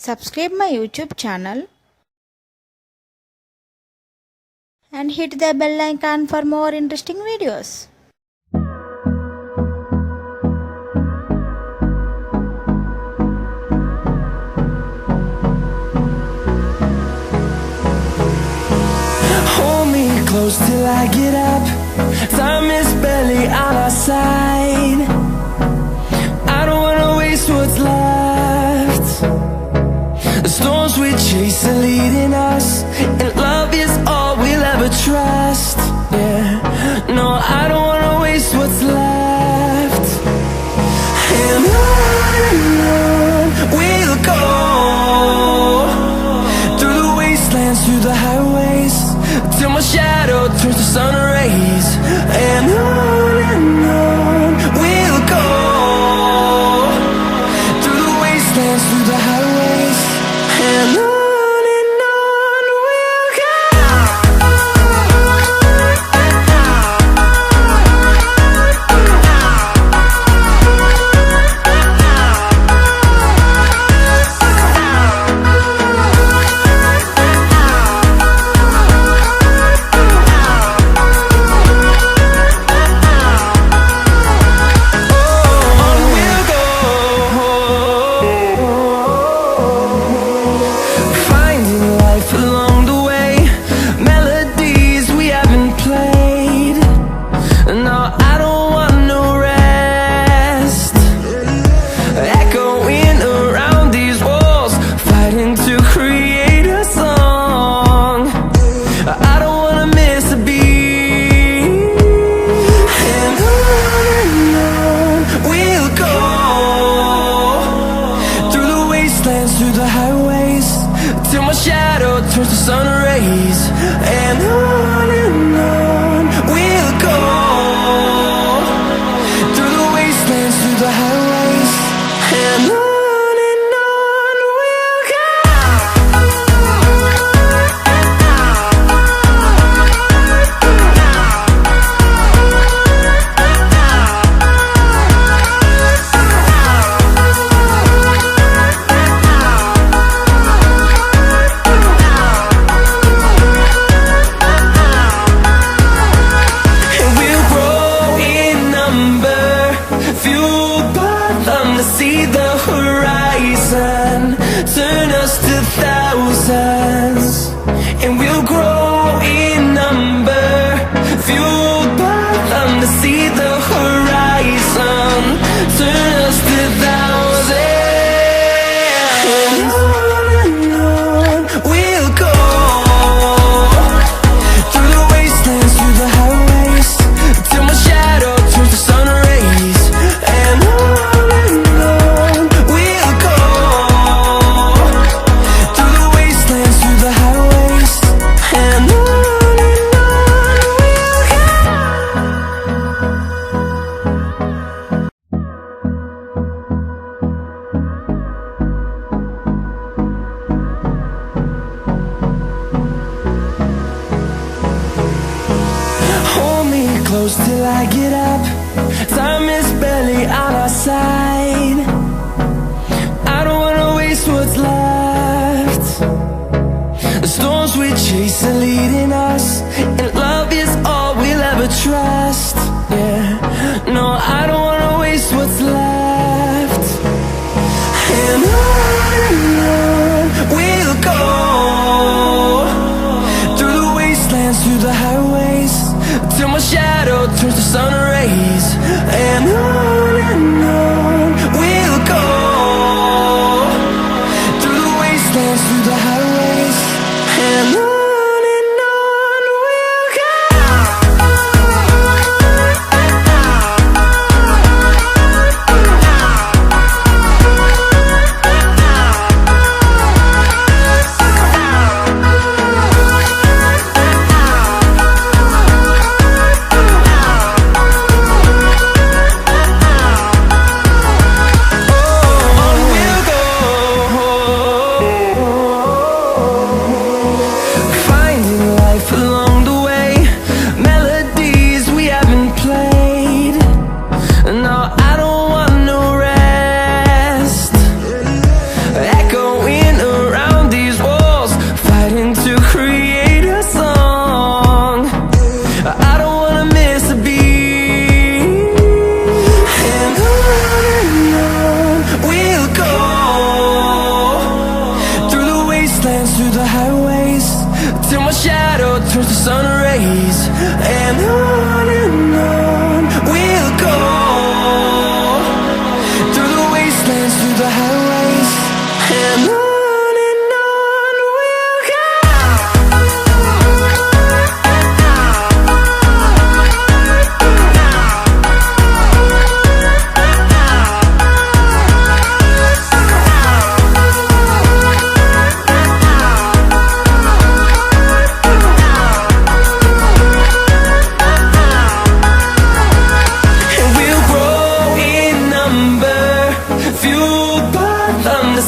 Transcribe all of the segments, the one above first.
Subscribe my YouTube channel and hit the bell icon for more interesting videos. Hold me close till I get up. Time is barely on our side. I don't wanna waste what's left. The storms we chase are leading us, and love is all we'll ever trust. Yeah, no, I don't wanna waste what's left. And on we'll go, through the wastelands, through the highways, till my shadow turns to sun rays. And on we'll go, through the wastelands, through the highways, and on we'll go. Through the highways, till my shadow turns to sun rays. And on we'll go, through the wastelands, through the highways, and on we'll go. See the horizon, turn us to thousands, and we'll grow in number, fueled by them. To see the horizon, turn us to thousands, and on we'll go, through the wastelands, through the highways, till my shadow turns to sun rays. And close till I get up. Time is barely on our side. I don't wanna waste what's left. The storms we chase are leading us, and love is all we'll ever trust. Yeah, no, I don't wanna waste what's left. And on we'll go, through the wastelands, through the highways, till my shadow turns to sun rays. And on we'll go, through the wastelands, through the highways, and on we'll go. through the highways, till my shadow turns to sun rays. And on we'll go, through the wastelands, through the highways. And on we'll go.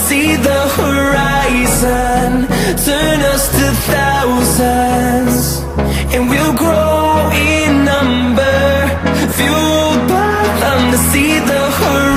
See the horizon turn us to thousands, and we'll grow in number, fueled by them to see the horizon.